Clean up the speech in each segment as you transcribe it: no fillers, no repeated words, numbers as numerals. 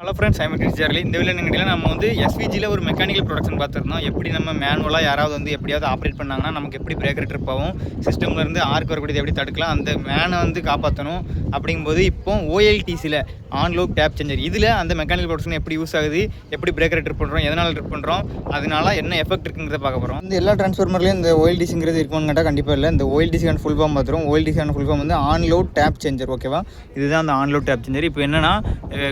Hello friends, I'm கிரிஸ்டியர்லி. இந்த video என்னென்னா நம்ம வந்து எஸ்விஜியில் ஒரு மெக்கானிக்கல் ப்ரொடக்ஷன் பார்த்துருந்தோம். எப்படி நம்ம மேனுவலாக யாராவது வந்து எப்படியாவது ஆப்ரேட் பண்ணாங்கன்னா நமக்கு எப்படி பிரேக்கர் ட்ரிப் ஆகும், சிஸ்டம்லேருந்து ஆர்க் வரக்கூடியது எப்படி தடுக்கலாம், அந்த மேனை வந்து காப்பாற்றணும். அப்படிங்கும்போது இப்போ ஓஎல்டிசியில் ஆன்லோக் டேப் சேஞ்சர் இதில் அந்த மெக்கானிக்கல் ப்ரொடக்ஷன் எப்படி யூஸ் ஆகுது, எப்படி பிரேக்கரை ட்ரிப் பண்ணுறோம், எதனால் ட்ரிப் பண்ணுறோம், அதனால என்ன எஃபெக்ட் இருக்குங்கிறத பார்க்க போகிறோம். இந்த எல்லா ட்ரான்ஸ்ஃபார்மர்லேயும் இந்த ஓஎல்டிசிங்கிறது இருக்குன்னு கேட்டால் கண்டிப்பாக இல்லை. இந்த ஓஎல்டிசியான ஃபுல் ஃபார்ம் பார்த்துரும். ஓஎல்டிசியான ஃபுல் ஃபார்ம் வந்து ஆன்லோட் டேப் சேஞ்சர். ஓகேவா, இதுதான் அந்த ஆன்லோட் டேப் சேஞ்சர். இப்போ என்னன்னா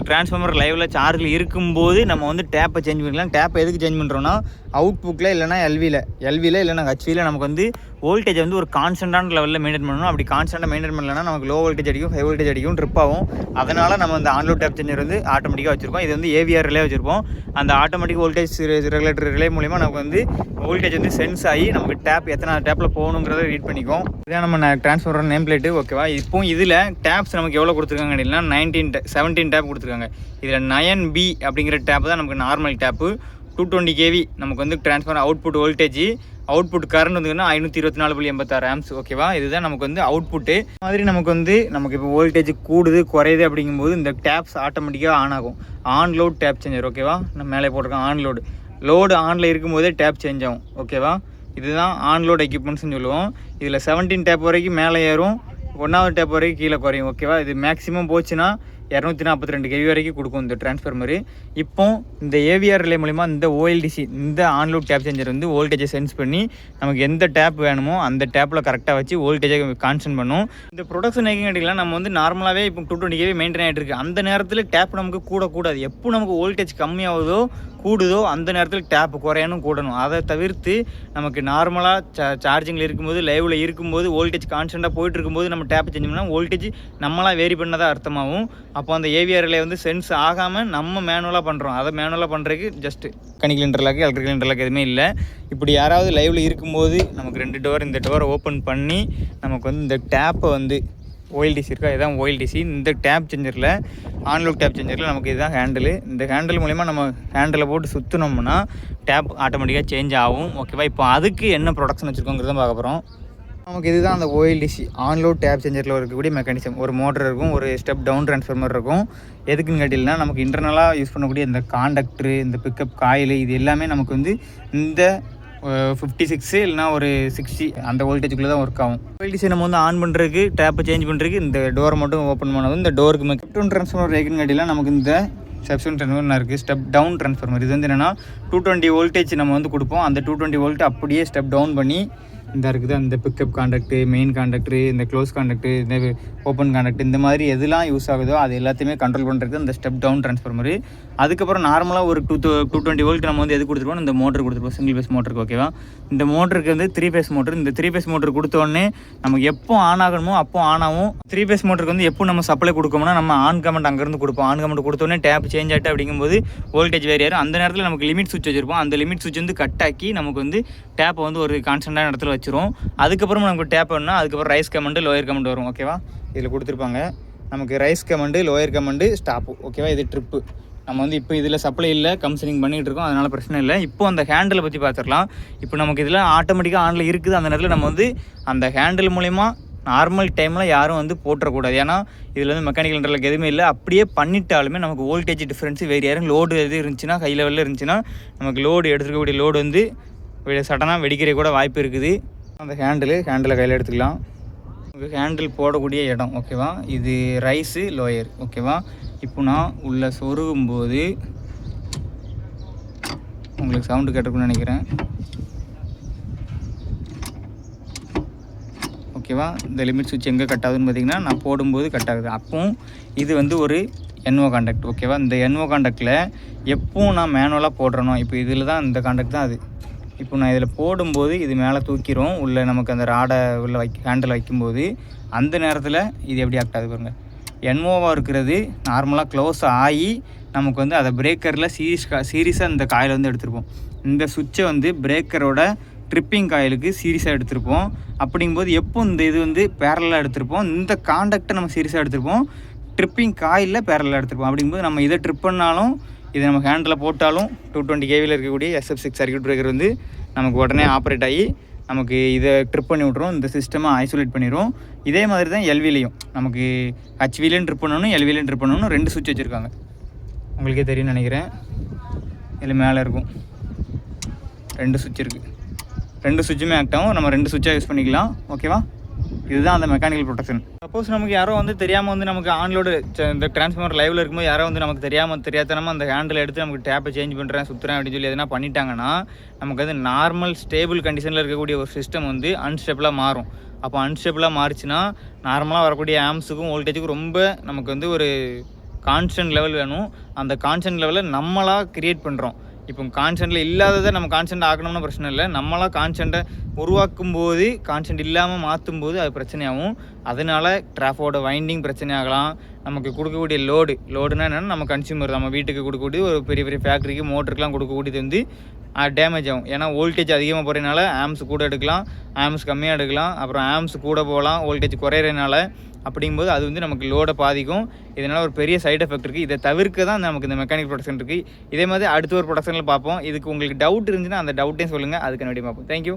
ட்ரான்ஸ்ஃபார்மர் லைவில் சார்ஜில் இருக்கும்போது நம்ம வந்து டேப்பை சேஞ்ச் பண்ணிக்கலாம். டேப்பை எதுக்கு சேஞ்ச் பண்ணுறோன்னா அவுட்புட்டில் இல்லைனா எல்வியில் இல்லைனா ஹெச்வியில் நமக்கு வந்து வோல்டேஜ் வந்து ஒரு கான்ஸ்டன்டான லெவலில் மெயின்டைன் பண்ணணும். அப்படி கான்ஸ்டன்ட்டாக மெயின்டைன் பண்ணலன்னா நமக்கு லோ வோல்டேஜ் அடிக்கும், ஹை வோல்டேஜ் அடிக்கும், ட்ரிப் ஆகும். அதனால் நம்ம அந்த ஆன்லோட் டேப் சேஞ்சர் வந்து ஆட்டோமேட்டிக்காக வச்சுருப்போம். இது வந்து ஏவிஆர் ரிலே வச்சுருப்போம். அந்த ஆட்டோமேட்டிக் வோல்டேஜ் ரெகுலேட்டர் ரிலே மூலிமா நமக்கு வந்து வோல்டேஜ் வந்து சென்ஸ் ஆகி நமக்கு டேப் எத்தனை டேப்பில் போகணுங்கிறத ரீட் பண்ணிக்கும். இதான் நம்ம ட்ரான்ஸ்ஃபார்மர் நேம் பிளேட்டு. ஓகேவா, இப்போ இதில் டேப்ஸ் நமக்கு எவ்வளோ கொடுத்துருக்காங்க அப்படின்னா 17 டேப் கொடுத்துருக்காங்க. இதில் 9B அப்படிங்கிற டேப் தான் நமக்கு நார்மல் டேப்பு. 220 kV நமக்கு வந்து transformer output voltage. Output current வந்துன்னா 524.86 ஆம்ஸ். ஓகேவா, இதுதான் நமக்கு வந்து அவுட்புட்டு. மாதிரி நமக்கு இப்போ வோல்டேஜ் கூடுது குறையுது அப்படிங்கும்போது இந்த டேப்ஸ் ஆட்டோமேட்டிக்காக ஆன் ஆகும். Onload tab changer. ஓகேவா, நம்ம மேலே போட்டிருக்கோம் ஆன்லோடு. லோடு ஆனில் இருக்கும்போதே டேப் சேஞ்ச் ஆகும். ஓகேவா, இதுதான் ஆன்லோட் எக்யூப்மெண்ட்ஸ்னு சொல்லுவோம். இதில் 17 டேப் வரைக்கும் மேலே ஏறும், 1வது டேப் வரைக்கும் கீழே குறையும். ஓகேவா, இது மேக்ஸிமம் போச்சுன்னா 242 kV வரைக்கும் கொடுக்கும் இந்த ட்ரான்ஸ்ஃபார்மரு. இப்போ இந்த ஏவிஆர் ரிலே மூலிமா இந்த ஓஎல்டிசி இந்த ஆன்லோட் டேப் சேஞ்சர் வந்து வோல்டேஜை சென்ஸ் பண்ணி நமக்கு எந்த டேப் வேணுமோ அந்த டேப்பில் கரெக்டாக வச்சு வோல்டேஜை கான்ஸ்டன்ட் பண்ணும். இந்த ப்ரொடக்ஷன் கேட்டிங்கன்னா நம்ம வந்து நார்மலாகவே இப்போ 220 kV மெயின்டைன் ஆகிட்டு இருக்குது. அந்த நேரத்தில் டேப் நமக்கு கூடாது. எப்போ நமக்கு வோல்டேஜ் கம்மியாகுதோ கூடுதோ அந்த நேரத்தில் டேப் குறையணும் கூடணும். அதை தவிர்த்து நமக்கு நார்மலாக சார்ஜிங்கில் இருக்கும்போது லைவில் இருக்கும்போது வோல்டேஜ் கான்ஸ்டண்ட்டாக போயிட்டு இருக்கும்போது நம்ம டேப் சேஞ்ச் பண்ணால் வோல்டேஜ் நம்மளாக வேரி பண்ணதாக அர்த்தமாகும். அப்போ அந்த ஏவிஆரில் வந்து சென்ஸ் ஆகாமல் நம்ம மேனுவலாக பண்ணுறோம். அதை மேனுவலாக பண்ணுறதுக்கு just mechanical interlock electrical interlock எதுவுமே இல்லை. இப்படி யாராவது லைவில் இருக்கும்போது நமக்கு 2 டோர் இந்த டோரை ஓப்பன் பண்ணி நமக்கு வந்து இந்த டேப்பை வந்து ஓஎல்டிசி இருக்கா, இதுதான் ஓஎல்டிசி. இந்த டேப் சேஞ்சரில் ஆன்லோக் டேப் சேஞ்சரில் நமக்கு இதுதான் ஹேண்டில். இந்த ஹேண்டில் மூலிமா நம்ம ஹேண்டில் போட்டு சுற்றினோம்னா டேப் ஆட்டோமேட்டிக்காக சேஞ்ச் ஆகும். ஓகேவா, இப்போ அதுக்கு என்ன ப்ரொடக்ஷன் வச்சுருக்கோங்கிறத பார்க்க போகிறோம். நமக்கு இதுதான் அந்த ஓஎல்டிசி ஆன்லோட் டேப் சேஞ்சரில் இருக்கக்கூடிய மெக்கானிசம். ஒரு மோட்டர் இருக்கும், ஒரு ஸ்டெப் டவுன் ட்ரான்ஸ்ஃபார்மர் இருக்கும். எதுக்குன்னு கேட்டிங்கன்னா நமக்கு இன்டர்னலாக யூஸ் பண்ணக்கூடிய இந்த காண்டக்டரு, இந்த பிக்கப் காயில், இது எல்லாமே நமக்கு வந்து இந்த 56 இல்லைனா ஒரு 60 அந்த வோல்டேஜுக்குள்ளே தான் ஒர்க் ஆகும். ஓஎல்டிசி நம்ம வந்து ஆன் பண்ணுறதுக்கு டேப்பை சேஞ்ச் பண்ணுறதுக்கு இந்த டோரை மட்டும் ஓப்பன் பண்ணதும் இந்த டோருக்கு ஸ்டெப் டவுன் ட்ரான்ஸ்ஃபார்மர் எதுக்குன்னு கேட்டிங்கன்னா நமக்கு இந்த ஸ்டெப் ட்ரான்ஸ்ஃபார்மர் இருக்குது. ஸ்டெப் டவுன் ட்ரான்ஸ்ஃபார்மர் இது வந்து என்னென்னா 220 வோல்டேஜ் நம்ம வந்து கொடுப்போம். அந்த 220 வோல்ட் அப்படியே ஸ்டெப் டவுன் பண்ணி இந்த இருக்குது அந்த பிக்கப் காண்டக்ட்டு, மெயின் காண்டக்டரு, இந்த க்ளோஸ் காண்டக்ட்டு, இந்த ஓப்பன் காண்டக்ட், இந்த மாதிரி எதெல்லாம் யூஸ் ஆகுதோ அது எல்லாத்தையுமே கண்ட்ரோல் பண்ணுறது இந்த ஸ்டெப் டவுன் ட்ரான்ஸ்ஃபார்மரு. அதுக்கப்புறம் நார்மலாக ஒரு 220 வோல்ட் நம்ம வந்து எது கொடுத்துருப்போம், இந்த மோட்டர் கொடுத்துருப்போம், சிங்கிள் பேஸ் மோட்டருக்கு. ஓகேவா, இந்த மோட்டருக்கு வந்து 3 பேஸ் மோட்டர். இந்த 3 பேஸ் மோட்டர் கொடுத்தோடனே நமக்கு எப்போ ஆன் ஆகணுமோ அப்போ ஆன் ஆகும். 3 பேஸ் மோட்டருக்கு வந்து எப்போ நம்ம சப்ளை கொடுக்கோம்னா நம்ம ஆன் கமெண்ட் அங்கேருந்து கொடுப்போம். ஆன் கமெண்ட் கொடுத்தோடனே டேப் சேஞ்ச் ஆகிட்டு அப்படிங்கும்போது வோல்டேஜ் வேறு யாரும் அந்த நேரத்தில் நமக்கு லிமிட் சுவிட்ச் வச்சுருப்போம். அந்த லிமிட் சுவிட்ச் வந்து கட் ஆக்கி நமக்கு வந்து டேப்பை வந்து ஒரு கான்ஸ்டன்டான இடத்துல வச்சிரும். அதுக்கப்புறம் நமக்கு டேப் வேணும்னா அதுக்கப்புறம் ரைஸ் கமெண்ட் லோயர் கமெண்ட் வரும். ஓகேவா, இதில் கொடுத்துருப்பாங்க நமக்கு rice comment, lower comment, stop. ஓகேவா, இது ட்ரிப்பு. நம்ம வந்து இப்போ இதில் சப்ளை இல்லை, கம்சனிங் பண்ணிகிட்டு இருக்கோம், அதனால் பிரச்சனை இல்லை. இப்போ அந்த ஹேண்டிலை பற்றி பார்த்துடலாம். இப்போ நமக்கு இதில் ஆட்டோமேட்டிக்காக ஆனில் இருக்குது. அந்த நேரத்தில் நம்ம வந்து அந்த ஹேண்டில் மூலிமா நார்மல் டைமில் யாரும் வந்து போட்டுறக்கூடாது. ஏன்னா இதில் வந்து மெக்கானிக்கல் இன்டர்லாக் எதுவுமே இல்லை. அப்படியே பண்ணிட்டாலுமே நமக்கு வோல்டேஜ் டிஃப்ரென்ஸு வேறு யாரும் லோடு எது இருந்துச்சுன்னா ஹை லெவலில் இருந்துச்சுன்னா நமக்கு லோடு எடுத்துக்கக்கூடிய லோடு வந்து சடனாக வெடிக்கிற கூட வாய்ப்பு இருக்குது. அந்த ஹேண்டிலை கையில் எடுத்துக்கலாம். ஹேண்டில் போடக்கூடிய இடம். ஓகேவா, இது ரைஸு லோயர். ஓகேவா, இப்போ நான் உள்ளே சொருகும்போது உங்களுக்கு சவுண்டு கேட்டிருக்குன்னு நினைக்கிறேன். ஓகேவா, இந்த லிமிட் சுவிட்ச் எங்கே கட் ஆகுதுன்னு பார்த்தீங்கன்னா நான் போடும்போது கட் ஆகுது. அப்போ இது வந்து ஒரு என்ஓ காண்டக்ட். ஓகேவா, இந்த என்ஓ காண்டக்டில் எப்போ நான் மேனுவலாக போடுறனோ இப்போ இதில் தான் இந்த காண்டக்ட் தான் அது. இப்போ நான் இதில் போடும்போது இது மேலே தூக்கிடும். உள்ளே நமக்கு அந்த ராடை உள்ள ஹேண்டில் வைக்கும்போது அந்த நேரத்தில் இது எப்படி ஆக்ட் ஆகுது பாருங்கள். என்ஓவாக இருக்கிறது நார்மலாக க்ளோஸ் ஆகி நமக்கு வந்து அதை பிரேக்கரில் சீரியஸாக இந்த காயில் வந்து எடுத்துருப்போம். இந்த சுவிட்சை வந்து பிரேக்கரோட ட்ரிப்பிங் காயிலுக்கு சீரியஸாக எடுத்திருப்போம். அப்படிங்கும்போது எப்போ இந்த இது வந்து பேரலாக எடுத்திருப்போம், இந்த காண்டக்டை நம்ம சீரியஸாக எடுத்திருப்போம், ட்ரிப்பிங் காயிலில் பேரலாக எடுத்திருப்போம். அப்படிங்கும்போது நம்ம இதை ட்ரிப் பண்ணாலும் இதை நம்ம ஹேண்டில் போட்டாலும் 220 kVயில் இருக்கக்கூடிய SF6 சர்க்யூட் பிரேக்கர் வந்து நமக்கு உடனே ஆப்ரேட் ஆகி நமக்கு இதை ட்ரிப் பண்ணி விட்ரும். இந்த சிஸ்டமை ஐசோலேட் பண்ணிடும். இதே மாதிரி தான் எல்விலையும் நமக்கு ஹச்விலையும் ட்ரிப் பண்ணணும், எல்விலையும் ட்ரிப் பண்ணணும். 2 சுவிட்ச் வச்சுருக்காங்க. உங்களுக்கே தெரியும்னு நினைக்கிறேன். இதில் மேலே இருக்கும் 2 சுவிட்ச் இருக்குது. 2 சுவிட்சுமே ஆக்ட் ஆகும். நம்ம 2 சுவிட்சாக யூஸ் பண்ணிக்கலாம். ஓகேவா? இதுதான் அந்த மெக்கானிக்கல் ப்ரொடெக்ஷன். சப்போஸ் நமக்கு யாரோ வந்து தெரியாமல் வந்து நமக்கு ஆன்லோடு இந்த டிரான்ஸ்ஃபார்மர் லைவில் இருக்கும்போது யாரோ வந்து நமக்கு தெரியாதனமாக அந்த ஹேண்டில் எடுத்து நமக்கு டேப்பை சேஞ்ச் பண்ணுறேன் சுற்றுறேன் அப்படின்னு சொல்லி எதனா பண்ணிட்டாங்கன்னா நமக்கு வந்து நார்மல் ஸ்டேபிள் கண்டிஷனில் இருக்கக்கூடிய ஒரு சிஸ்டம் வந்து அன்ஸ்டேபிளாக மாறும். அப்போ அன்ஸ்டேபிளாக மாறிச்சுன்னா நார்மலாக வரக்கூடிய ஆம்ஸுக்கும் வோல்டேஜுக்கும் ரொம்ப நமக்கு வந்து ஒரு கான்ஸ்டன்ட் லெவல் வேணும். அந்த கான்ஸ்டன்ட் லெவலில் நம்மளாக க்ரியேட் பண்ணுறோம். இப்போ கான்ஸ்டன்ட்டில் இல்லாததை நம்ம கான்ஸ்டன்ட் ஆக்கணும்னு பிரச்சனை இல்லை. நம்மளாம் கான்ஸ்டன்ட்டை உருவாக்கும் போது கான்ஸ்டன்ட் இல்லாமல் மாற்றும் போது அது பிரச்சனையாகும். அதனால் ட்ராஃபோட வைண்டிங் பிரச்சனை ஆகலாம். நமக்கு கொடுக்கக்கூடிய லோடுனா என்னென்னா நம்ம கன்சியூமர் நம்ம வீட்டுக்கு கொடுக்கக்கூடிய ஒரு பெரிய பெரிய ஃபேக்ட்ரிக்கு மோட்டருக்குலாம் கொடுக்கக்கூடியது வந்து டேமேஜ் ஆகும். ஏன்னா வோல்டேஜ் அதிகமாக போகிறதுனால ஆம்ஸ் கூட எடுக்கலாம், ஆம்ஸ் கம்மியாக எடுக்கலாம், அப்புறம் ஆம்ஸ் கூட போகலாம் வோல்டேஜ் குறையிறதுனால. அப்படிங்கும்போது அது வந்து நமக்கு லோடை பாதிக்கும். இதனால் ஒரு பெரிய சைடு எஃபெக்ட் இருக்குது. இதை தவிர்க்க தான் நமக்கு இந்த மெக்கானிக் ப்ரொடக்ஷன் இருக்குது. இதே மாதிரி அடுத்த ஒரு ப்ரொடக்ஷனில் பார்ப்போம். இதுக்கு உங்களுக்கு டவுட் இருந்துச்சுன்னா அந்த டவுட்டையும் சொல்லுங்கள். அதுக்கு நடி பார்ப்போம். தேங்க்யூ.